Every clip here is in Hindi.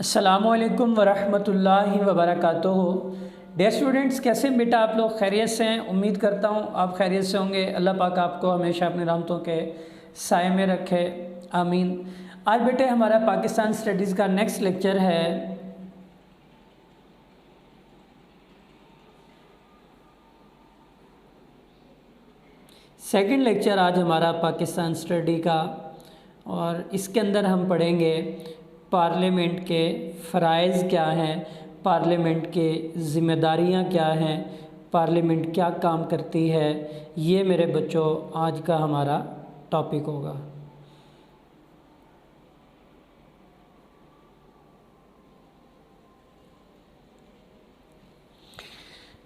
अस्सलामुअलैकुम वरहमतुल्लाहि वबरकातुहू। डियर स्टूडेंट्स, कैसे हैं बेटा आप लोग? खैरियत से हैं? उम्मीद करता हूँ आप खैरियत से होंगे। अल्लाह पाक आपको हमेशा अपनी रहमतों के साए में रखे, आमीन। आज बेटे हमारा पाकिस्तान स्टडीज़ का नेक्स्ट लेक्चर है सेकंड लेक्चर आज हमारा पाकिस्तान स्टडी का, और इसके अंदर हम पढ़ेंगे पार्लियामेंट के फ़राइज़ क्या हैं, पार्लियामेंट के ज़िम्मेदारियां क्या हैं, पार्लियामेंट क्या काम करती है। ये मेरे बच्चों आज का हमारा टॉपिक होगा।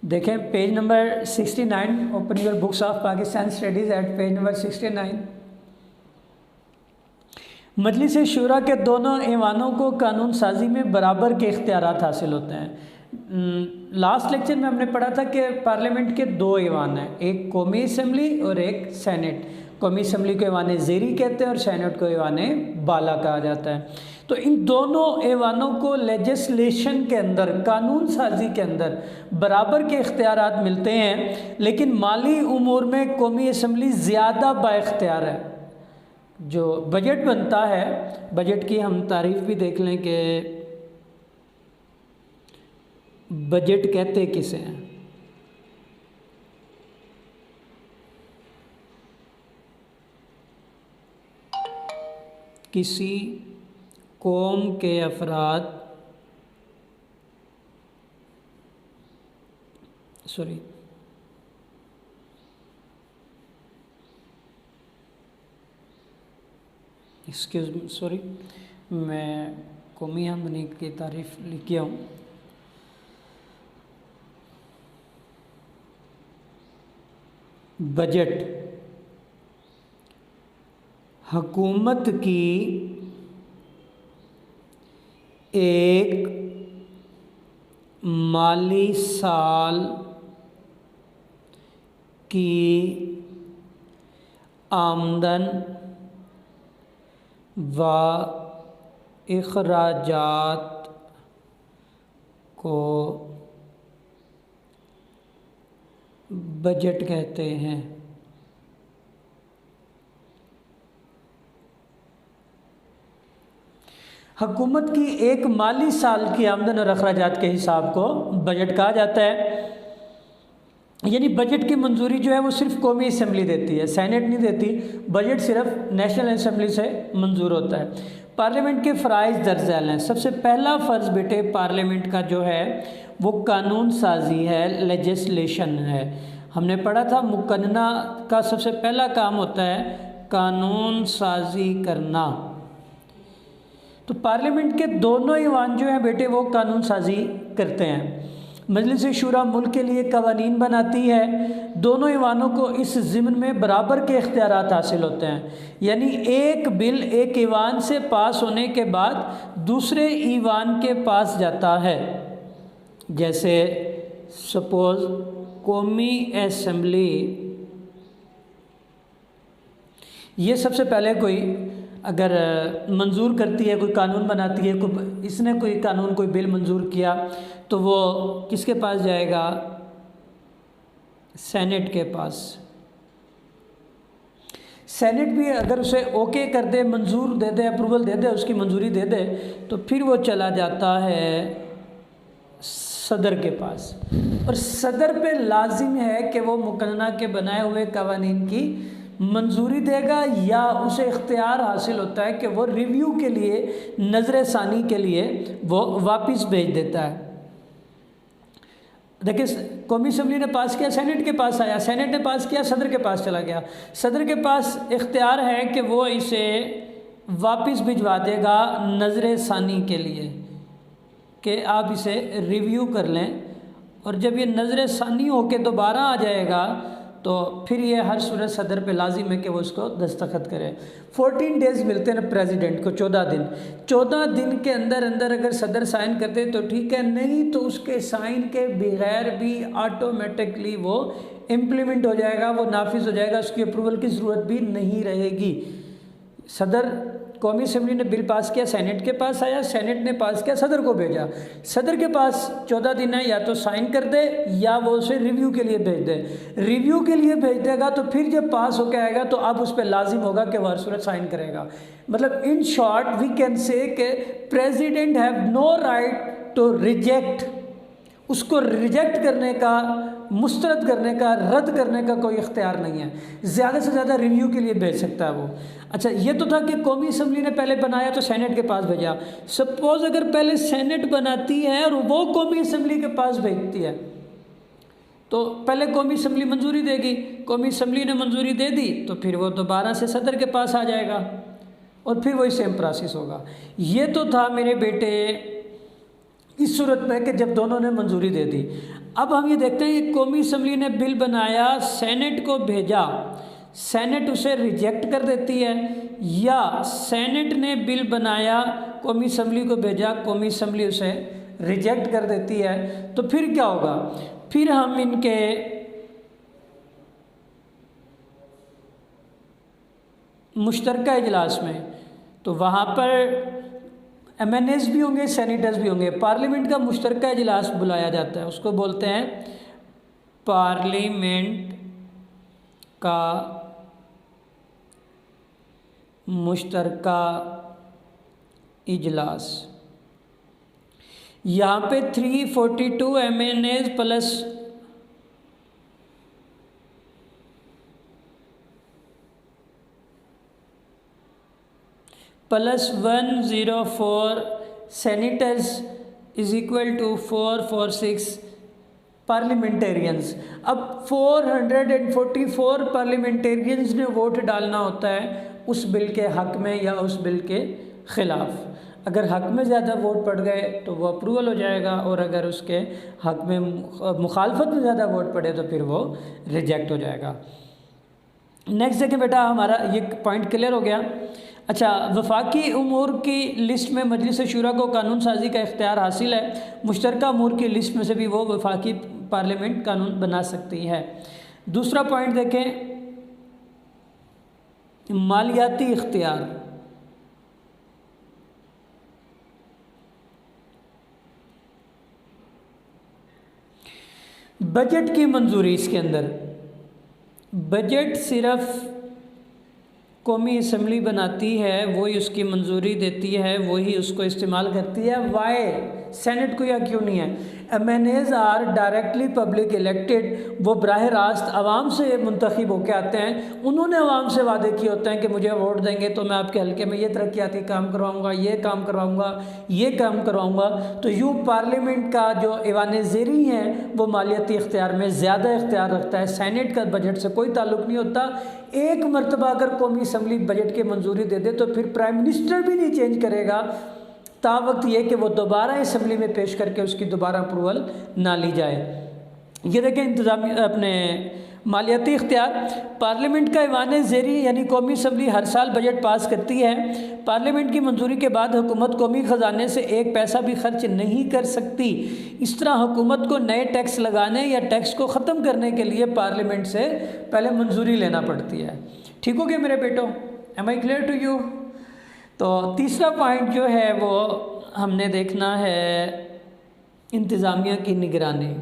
देखें page number 69, open your books of Pakistan studies eight page number 69। मजलिस शुरा के दोनों ऐवानों को कानून साजी में बराबर के इख्तियारात हासिल होते हैं। लास्ट लेक्चर में हमने पढ़ा था कि पार्लियामेंट के दो ऐवान हैं, एक कौमी असम्बली और एक सेनेट। कौमी असम्बली को ऐवान ज़ेरी कहते हैं और सेनेट को ऐवान बाला कहा जाता है। तो इन दोनों ऐवानों को लेजिस्लेशन के अंदर, कानून साजी के अंदर बराबर के इख्तियारात मिलते हैं, लेकिन माली उमूर में कौमी असम्बली ज़्यादा बाइख्तियार है। जो बजट बनता है, बजट की हम तारीफ भी देख लें कि बजट कहते किसे हैं। किसी कौम के अफराद मैं कौमी आमदनी की तारीफ लिख गया हूँ। बजट हुकूमत की एक माली साल की आमदन व इखराजात को बजट कहते हैं। हुकूमत की एक माली साल की आमदन और अखराजात के हिसाब को बजट कहा जाता है। यानी बजट की मंजूरी जो है वो सिर्फ कौमी असम्बली देती है, सेनेट नहीं देती। बजट सिर्फ नेशनल असम्बली से मंजूर होता है। पार्लियामेंट के फ़राइज़ दर्ज झैल हैं। सबसे पहला फ़र्ज़ बेटे पार्लियामेंट का जो है वो कानून साजी है, लेजिस्लेशन है। हमने पढ़ा था मुकन्ना का सबसे पहला काम होता है कानून साजी करना। तो पार्लियामेंट के दोनों ऐवान जो हैं बेटे वो कानून साजी करते हैं। मजलिस शुरा मुल्क के लिए कवानीन बनाती है। दोनों ऐवानों को इस ज़िम्न में बराबर के इख्तियारात हासिल होते हैं। यानी एक बिल एक ऐवान से पास होने के बाद दूसरे ऐवान के पास जाता है। जैसे सपोज़ कौमी असम्बली ये सबसे पहले कोई अगर मंजूर करती है, कोई कानून बनाती है, इसने कोई कानून कोई बिल मंजूर किया तो वो किसके पास जाएगा? सेनेट के पास। सेनेट भी अगर उसे ओके कर दे, मंजूर दे दे, अप्रूवल दे दे, उसकी मंजूरी दे दे, तो फिर वो चला जाता है सदर के पास। और सदर पे लाजिम है कि वो मुकन्ना के बनाए हुए कवानीन की मंजूरी देगा, या उसे इख्तियार हासिल होता है कि वो रिव्यू के लिए, नज़र सानी के लिए वो वापस भेज देता है। देखिए कौमी असम्बली ने पास किया, सेनेट के पास आया, सेनेट ने पास किया, सदर के पास चला गया। सदर के पास इख्तियार है कि वो इसे वापस भिजवा देगा नज़र सानी के लिए कि आप इसे रिव्यू कर लें। और जब ये नज़र सानी होकर दोबारा आ जाएगा तो फिर ये हर सूरत सदर पे लाजिम है कि वो उसको दस्तखत करे। 14 डेज़ मिलते हैं प्रेसिडेंट को, 14 दिन। 14 दिन के अंदर अंदर अगर सदर साइन कर दे तो ठीक है, नहीं तो उसके साइन के बगैर भी ऑटोमेटिकली वो इम्प्लीमेंट हो जाएगा, वो नाफिज हो जाएगा, उसकी अप्रूवल की ज़रूरत भी नहीं रहेगी। सदर कौमी असम्बली ने बिल पास किया, सेनेट के पास आया, सेनेट ने पास किया, सदर को भेजा, सदर के पास 14 दिन है, या तो साइन कर दे या वो उसे रिव्यू के लिए भेज दे। रिव्यू के लिए भेज देगा तो फिर जब पास होकर आएगा तो अब उस पर लाजिम होगा कि हर सूरत साइन करेगा। मतलब in short we can say कि president have no right to reject, उसको रिजेक्ट करने का, मुस्तरद करने का, रद्द करने का कोई इख्तियार नहीं है। ज़्यादा से ज़्यादा रिव्यू के लिए भेज सकता है वो। अच्छा, ये तो था कि कौमी असम्बली ने पहले बनाया तो सेनेट के पास भेजा। सपोज़ अगर पहले सेनेट बनाती है और वो कौमी असम्बली के पास भेजती है तो पहले कौमी असम्बली मंजूरी देगी, कौमी असम्बली ने मंजूरी दे दी तो फिर वो दोबारा से सदर के पास आ जाएगा और फिर वही सेम प्रोसेस होगा। ये तो था मेरे बेटे इस सूरत में कि जब दोनों ने मंजूरी दे दी। अब हम ये देखते हैं कि कौमी असम्बली ने बिल बनाया, सेनेट को भेजा, सेनेट उसे रिजेक्ट कर देती है, या सेनेट ने बिल बनाया, कौमी असम्बली को भेजा, कौमी असम्बली उसे रिजेक्ट कर देती है, तो फिर क्या होगा? फिर हम इनके मुश्तरका इजलास में, तो वहाँ पर MNAs भी होंगे, सेनेटर्स भी होंगे, पार्लियामेंट का मुश्तरका इजलास बुलाया जाता है, उसको बोलते हैं पार्लियामेंट का मुश्तरका इजलास। यहाँ पे 342 MNAs plus +104 senators is equal to 446 parliamentarians. अब 444 पार्लियामेंटेरियंस ने वोट डालना होता है उस बिल के हक़ में या उस बिल के ख़िलाफ़। अगर हक़ में ज़्यादा वोट पड़ गए तो वो अप्रूवल हो जाएगा, और अगर उसके हक़ में मुखालफत में ज़्यादा वोट पड़े तो फिर वो रिजेक्ट हो जाएगा। नेक्स्ट देखें बेटा, हमारा ये पॉइंट क्लियर हो गया। अच्छा, वफाकी उमूर की लिस्ट में मजलिस शूरा को कानून साजी का इख्तियार हासिल है। मुश्तरका उमूर की लिस्ट में से भी वो वफाकी पार्लियामेंट कानून बना सकती है। दूसरा पॉइंट देखें, मालियाती इख्तियार। बजट की मंजूरी, इसके अंदर बजट सिर्फ कौमी असम्बली बनाती है, वही उसकी मंजूरी देती है, वही उसको इस्तेमाल करती है। वाई? सेनेट को या क्यों नहीं है? MNAs are directly public elected, वो बराह रास्त आवाम से मुंतखब होकर आते हैं। उन्होंने आवाम से वादे किए होते हैं कि मुझे वोट देंगे तो मैं आपके हल्के में ये तरक्याती काम करवाऊँगा, ये काम करवाऊँगा, ये काम करवाऊँगा। तो यूँ पार्लियामेंट का जो ऐवान ज़ेरी हैं वो मालियाती इख्तियार में ज़्यादा इख्तियार रखता है। सेनेट का बजट से कोई ताल्लुक़ नहीं होता। एक मरतबा अगर कौमी असम्बली बजट की मंजूरी दे दे तो फिर प्राइम मिनिस्टर भी नहीं चेंज करेगा, ता वक्त ये कि वो दोबारा असम्बली में पेश करके उसकी दोबारा अप्रूवल ना ली जाए। ये देखें इंतज़ामी अपने मालियाती इख्तियार। पार्लियामेंट का ऐवान ज़ेरी यानी कौमी असम्बली हर साल बजट पास करती है। पार्लियामेंट की मंजूरी के बाद हुकूमत कौमी ख़जाने से एक पैसा भी खर्च नहीं कर सकती। इस तरह हुकूमत को नए टैक्स लगाने या टैक्स को ख़त्म करने के लिए पार्लियामेंट से पहले मंजूरी लेना पड़ती है। ठीक हो गया मेरे बेटो? Am I clear to you? तो तीसरा पॉइंट जो है वो हमने देखना है इंतज़ामिया की निगरानी।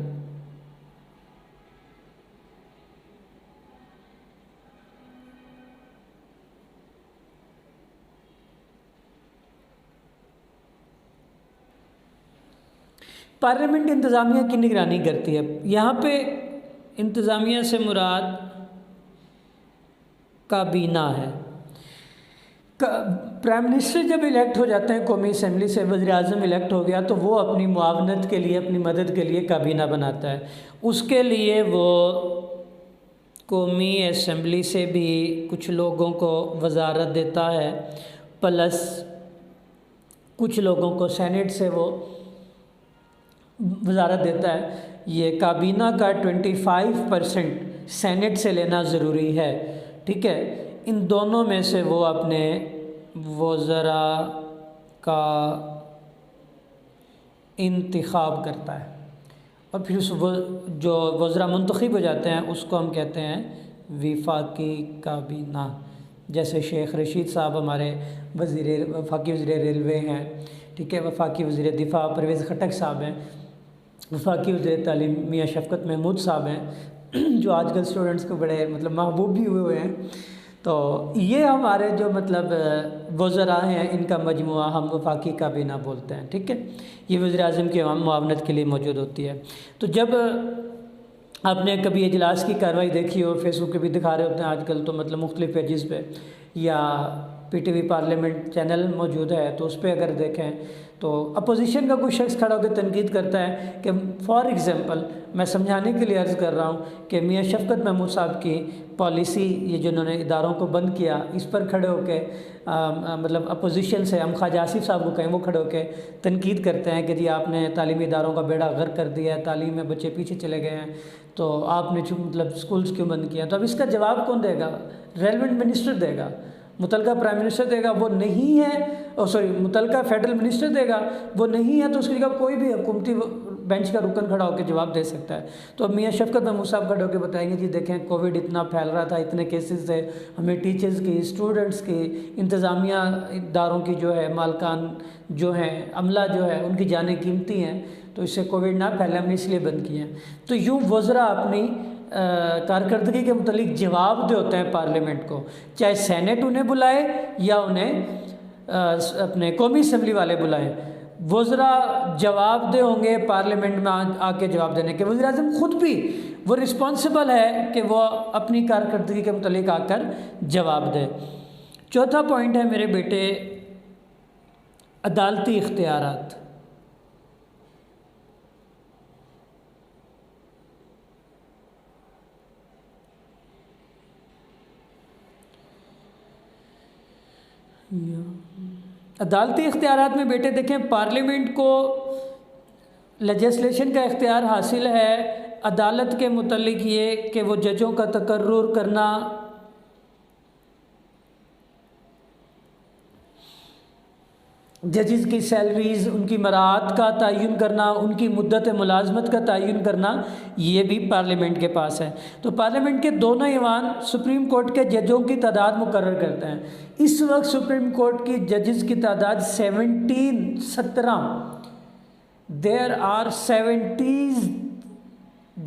पार्लियामेंट इंतज़ामिया की निगरानी करती है। यहाँ पे इंतज़ामिया से मुराद काबीना है। प्राइम मिनिस्टर जब इलेक्ट हो जाते हैं कौमी असम्बली से, वज़ीर आज़म इलेक्ट हो गया तो वो अपनी मुआवनत के लिए, अपनी मदद के लिए काबीना बनाता है। उसके लिए वो कौमी असम्बली से भी कुछ लोगों को वज़ारत देता है, प्लस कुछ लोगों को सेनेट से वो वज़ारत देता है। ये काबीना का 25% सेनेट से लेना ज़रूरी है। ठीक है, इन दोनों में से वो अपने वज़रा का इंतखाब करता है और फिर उस जो वज़रा मुंतखब हो जाते हैं उसको हम कहते हैं विफाकी काबीना। जैसे शेख रशीद साहब हमारे वफाकी वज़ीर रेलवे हैं, ठीक है, वफाकी वज़ीर दिफा परवेज़ खटक साहब हैं, वफाकी वज़ीर तालीम मियाँ शफ़क़त महमूद साहब हैं जो आजकल स्टूडेंट्स को बड़े मतलब महबूब भी हुए हैं। तो ये हमारे जो मतलब वज़रा हैं इनका मजमुआ हम वफाकी काबीना बोलते हैं, ठीक है। ये वज़ीर-ए-आज़म की मुआवनत के लिए मौजूद होती है। तो जब आपने कभी इजलास की कार्रवाई देखी हो, फेसबुक पे भी दिखा रहे होते हैं आजकल, तो मतलब मुख्तलिफ़ पेजेस पे या पीटीवी पार्लियामेंट चैनल मौजूद है, तो उस पर अगर देखें तो अपोजिशन का कोई शख्स खड़ा होकर तनकीद करता है कि फॉर एग्ज़ाम्पल मैं समझाने के लिए अर्ज़ कर रहा हूँ कि मियाँ शफ़क़त महमूद साहब की पॉलिसी ये जिन्होंने इदारों को बंद किया, इस पर खड़े होकर मतलब अपोजिशन से हम ख्वाजा आसिफ साहब को कहें, वो खड़े होकर तनकीद करते हैं कि जी आपने तालीमी इदारों का बेड़ा गर्क कर दिया है, तालीम में बच्चे पीछे चले गए हैं, तो आपने मतलब स्कूल्स क्यों बंद किया। तो अब इसका जवाब कौन देगा? रेलेवेंट मिनिस्टर देगा, मुतलका प्राइम मिनिस्टर देगा। वो नहीं है, मुतलका फेडरल मिनिस्टर देगा। वो नहीं है तो उसकी जगह कोई भी हुकूमती बेंच का रुकन खड़ा होकर जवाब दे सकता है। तो अब मियाँ शफ़क़त महमूद साहब खड़े होकर बताएंगे जी देखें कोविड इतना फैल रहा था, इतने केसेस थे, हमें टीचर्स की, स्टूडेंट्स की, इंतज़ामिया इदारों की जो है मालकान जो हैं, अमला जो है, उनकी जानें कीमती हैं, तो इससे कोविड ना फैले, हमने इसलिए बंद किए हैं। तो यूँ वज़रा अपनी कारकर्दगी के मुतालिक जवाब दे होते हैं पार्लियामेंट को, चाहे सेनेट उन्हें बुलाए या उन्हें अपने कौमी असम्बली वाले बुलाएं, वज़रा जवाब दे होंगे पार्लियामेंट में आके जवाब देने के। वज़ीर-ए-आज़म ख़ुद भी वो रिस्पॉन्सिबल है कि वो अपनी कारकर्दगी के मुतालिक आकर जवाब दे। चौथा पॉइंट है मेरे बेटे अदालती इख्तियारात। अदालती इख्तियारात में बेटे देखें, पार्लियामेंट को लेजिस्लेशन का इख्तियार हासिल है अदालत के मुतल्लिक ये कि वो जजों का तकर्रुर करना, जजेस की सैलरीज़, उनकी मराहत का तयन करना, उनकी मुद्दत मुलाजमत का तयन करना, ये भी पार्लियामेंट के पास है। तो पार्लियामेंट के दोनों ईवान सुप्रीम कोर्ट के जजों की तादाद मुकर्रर करते हैं। इस वक्त सुप्रीम कोर्ट की जजेस की तादाद 17 देयर आर 70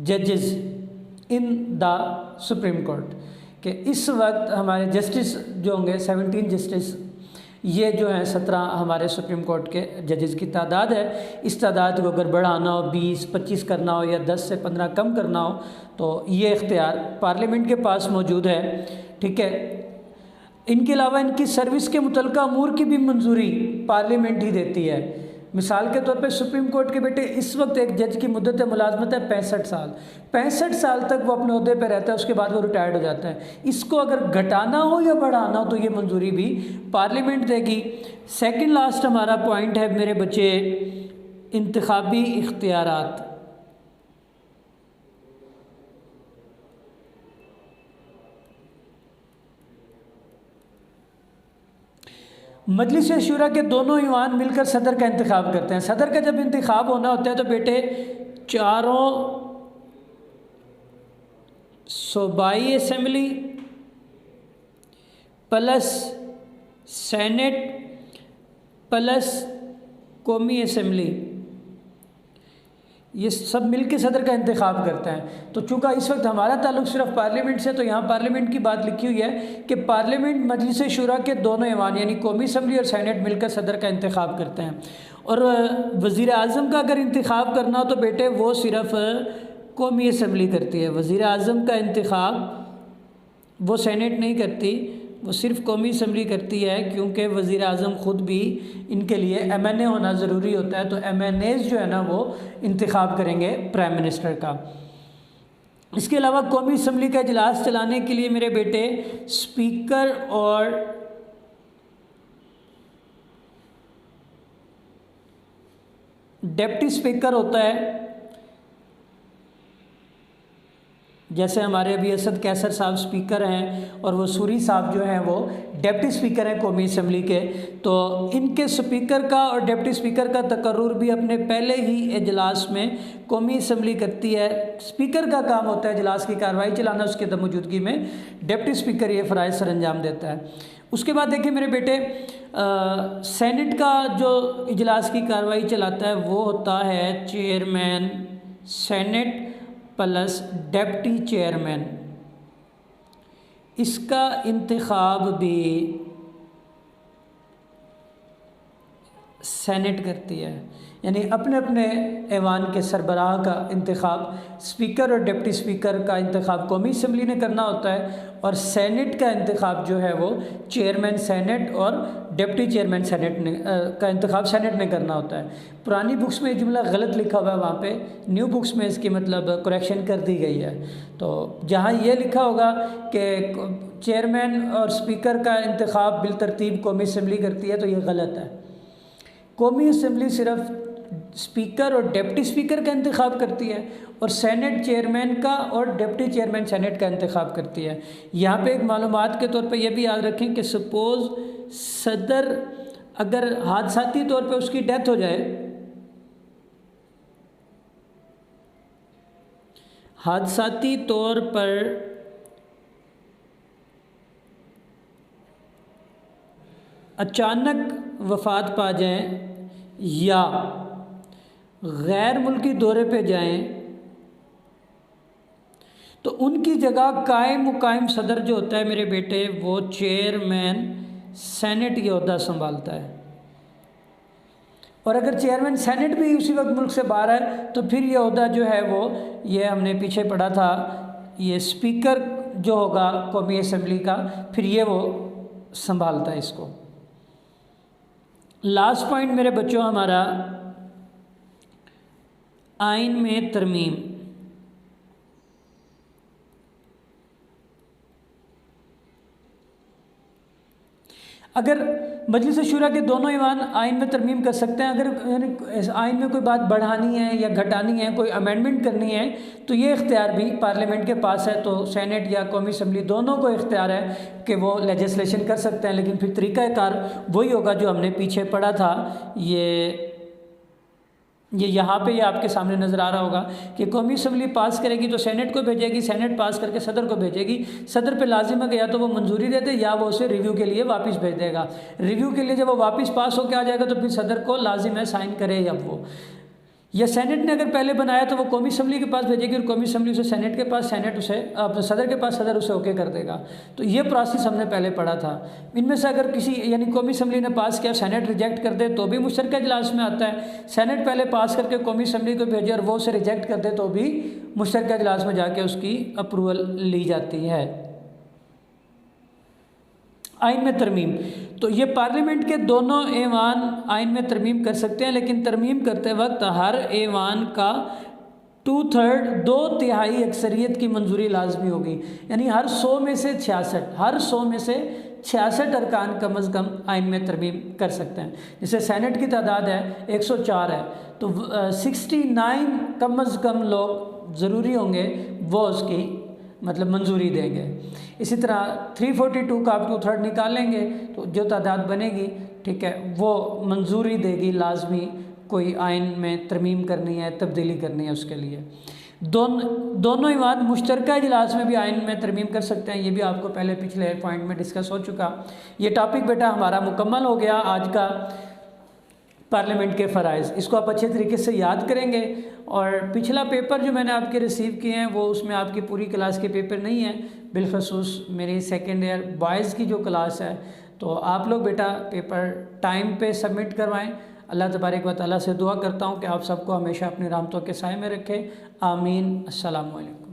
जजेस इन द सुप्रीम कोर्ट के इस वक्त हमारे जस्टिस जो होंगे 17 जस्टिस, ये जो है 17 हमारे सुप्रीम कोर्ट के जजेस की तादाद है। इस तादाद को अगर बढ़ाना हो, 20-25 करना हो या 10 से 15 कम करना हो, तो ये इख्तियार पार्लियामेंट के पास मौजूद है, ठीक है। इनके अलावा इनकी सर्विस के मुतल्लिक़ अमूर की भी मंजूरी पार्लियामेंट ही देती है। मिसाल के तौर पे सुप्रीम कोर्ट के बेटे इस वक्त एक जज की मुद्दत मुलाजमत है 65 साल। 65 साल तक वो अपने ओहदे पे रहता है, उसके बाद वो रिटायर्ड हो जाता है। इसको अगर घटाना हो या बढ़ाना हो तो ये मंजूरी भी पार्लियामेंट देगी। सेकंड लास्ट हमारा पॉइंट है मेरे बच्चे, इंतखाबी इख्तियारात। मजलिस शूरा के दोनों ईवान मिलकर सदर का इंतखाब करते हैं। सदर का जब इंतखाब होना होता है तो बेटे चारों सूबाई असम्बली प्लस सेनेट प्लस कौमी असम्बली, ये सब मिलकर सदर का इंतखाब करते हैं। तो चूँकि इस वक्त हमारा ताल्लुक़ सिर्फ पार्लियामेंट से, तो यहाँ पार्लियामेंट की बात लिखी हुई है कि पार्लियामेंट मजलिस शूरा के दोनों ईवान यानी कौमी असम्बली और सेनेट मिलकर सदर का इंतखाब करते हैं। और वज़ीर आज़म का अगर इंतखाब करना हो तो बेटे वो सिर्फ कौमी असम्बली करती है। वज़ीर आज़म का इंतखाब वो सेनेट नहीं करती, वो सिर्फ कौमी असम्बली करती है, क्योंकि वज़ीर आज़म ख़ुद भी इनके लिए MNA होना ज़रूरी होता है। तो MNAs जो है ना वो इंतखाब करेंगे प्राइम मिनिस्टर का। इसके अलावा कौमी असम्बली का इजलास चलाने के लिए मेरे बेटे स्पीकर और डिप्टी स्पीकर होता है, जैसे हमारे अभी असद कैसर साहब स्पीकर हैं और वो सूरी साहब जो हैं वो डिप्टी स्पीकर हैं कौमी असम्बली के, तो इनके स्पीकर का और डिप्टी स्पीकर का तकर्रुर भी अपने पहले ही इजलास में कौमी असम्बली करती है। स्पीकर का काम होता है इजलास की कार्रवाई चलाना, उसके मौजूदगी में डिप्टी स्पीकर ये फ़राइज़ सर अंजाम देता है। उसके बाद देखिए मेरे बेटे, सेनेट का जो इजलास की कार्रवाई चलाता है वो होता है chairman senate plus deputy chairman. इसका इंतखाब भी सेनेट करती है, यानी अपने अपने ऐवान के सरबराह का इंतखाब स्पीकर और डिप्टी स्पीकर का इंतखाब कौमी असम्बली ने करना होता है, और सेनेट का इंतखाब जो है वो चेयरमैन सेनेट और डिप्टी चेयरमैन सेनेट ने का इंतखाब सेनेट ने करना होता है। पुरानी बुक्स में ये जुमला गलत लिखा हुआ है, वहाँ पे न्यू बुक्स में इसकी मतलब करेक्शन कर दी गई है। तो जहाँ ये लिखा होगा कि चेयरमैन और स्पीकर का इंतखाब बिलतरतीब कौमी असम्बली करती है, तो ये गलत है। कौमी असम्बली सिर्फ स्पीकर और डिप्टी स्पीकर का इंतखाब करती है, और सेनेट चेयरमैन का और डिप्टी चेयरमैन सेनेट का इंतखाब करती है। यहाँ पे एक मालूमात के तौर पे ये भी याद रखें कि सपोज़ सदर अगर हादसाती तौर पे उसकी डेथ हो जाए, हादसाती तौर पर अचानक वफ़ात पा जाएं या गैर मुल्की दौरे पे जाएं, तो उनकी जगह कायम मुकायम सदर जो होता है मेरे बेटे, वो चेयरमैन सेनेट ये ओहदा संभालता है। और अगर चेयरमैन सेनेट भी उसी वक्त मुल्क से बाहर है तो फिर ये ओहदा जो है वो, ये हमने पीछे पढ़ा था, ये स्पीकर जो होगा कौमी असम्बली का, फिर ये वो संभालता है इसको। लास्ट पॉइंट मेरे बच्चों हमारा आइन में तरमीम। अगर मजलिस शुरा के दोनों ईवान आइन में तरमीम कर सकते हैं, अगर यानी आइन में कोई बात बढ़ानी है या घटानी है, कोई अमेंडमेंट करनी है, तो ये इख्तियार भी पार्लियामेंट के पास है। तो सेनेट या कौमी असम्बली दोनों को इख्तियार है कि वो लेजिस्लेशन कर सकते हैं, लेकिन फिर तरीक़ाकार वही होगा जो हमने पीछे पढ़ा था। ये यहाँ पे ये आपके सामने नज़र आ रहा होगा कि कौमी असम्बली पास करेगी तो सेनेट को भेजेगी, सेनेट पास करके सदर को भेजेगी। सदर पे लाजिम है कि या तो वो मंजूरी दे दे या वो उसे रिव्यू के लिए वापस भेज देगा। रिव्यू के लिए जब वो वापस पास होकर आ जाएगा तो फिर सदर को लाजिम है साइन करे या वो, या सेनेट ने अगर पहले बनाया तो वो कौमी असम्बली के पास भेजेगी और कौमी असम्बली उसे सेनेट के पास, सेनेट उसे अपने सदर के पास, सदर उसे ओके कर देगा। तो ये प्रोसेस हमने पहले पढ़ा था। इनमें से अगर किसी यानी कौमी असम्बली ने पास किया, सेनेट रिजेक्ट कर दे तो भी मुश्तरका इजलास में आता है। सेनेट पहले पास करके कौमी असम्बली को भेजे और वो उसे रिजेक्ट कर दे तो भी मुश्तरका इजलास में जाके उसकी अप्रूवल ली जाती है। आइन में तरमीम, तो ये पार्लियामेंट के दोनों ऐवान आइन में तरमीम कर सकते हैं, लेकिन तरमीम करते वक्त हर ऐवान का 2/3 2/3 अक्सरियत की मंजूरी लाजमी होगी। यानी हर 100 में से 66 अरकान कम अज़ कम आइन में तरमीम कर सकते हैं। जैसे सेनेट की तादाद है 104 है, तो 69 कम अज़ कम लोग ज़रूरी होंगे वो उसकी मतलब मंजूरी देंगे। इसी तरह 342 का आप 2/3 निकालेंगे तो जो तादाद बनेगी, ठीक है, वो मंजूरी देगी लाजमी कोई आइन में तरमीम करनी है, तब्दीली करनी है उसके लिए। दोनों ईवान मुश्तरका इजलास में भी आइन में तरमीम कर सकते हैं। ये भी आपको पहले पिछले पॉइंट में डिस्कस हो चुका। ये टॉपिक बेटा हमारा मुकम्मल हो गया आज का पार्लियामेंट के फ़राइज़। इसको आप अच्छे तरीके से याद करेंगे। और पिछला पेपर जो मैंने आपके रिसीव किए हैं वो उसमें आपकी पूरी क्लास के पेपर नहीं है, बिलखसूस मेरी सेकेंड ईयर बॉयज़ की जो क्लास है, तो आप लोग बेटा पेपर टाइम पे सबमिट करवाएं। अल्लाह तबारक व तआला से दुआ करता हूँ कि आप सबको हमेशा अपनी रहमतों के साए में रखे। आमीन। अस्सलामु अलैकुम।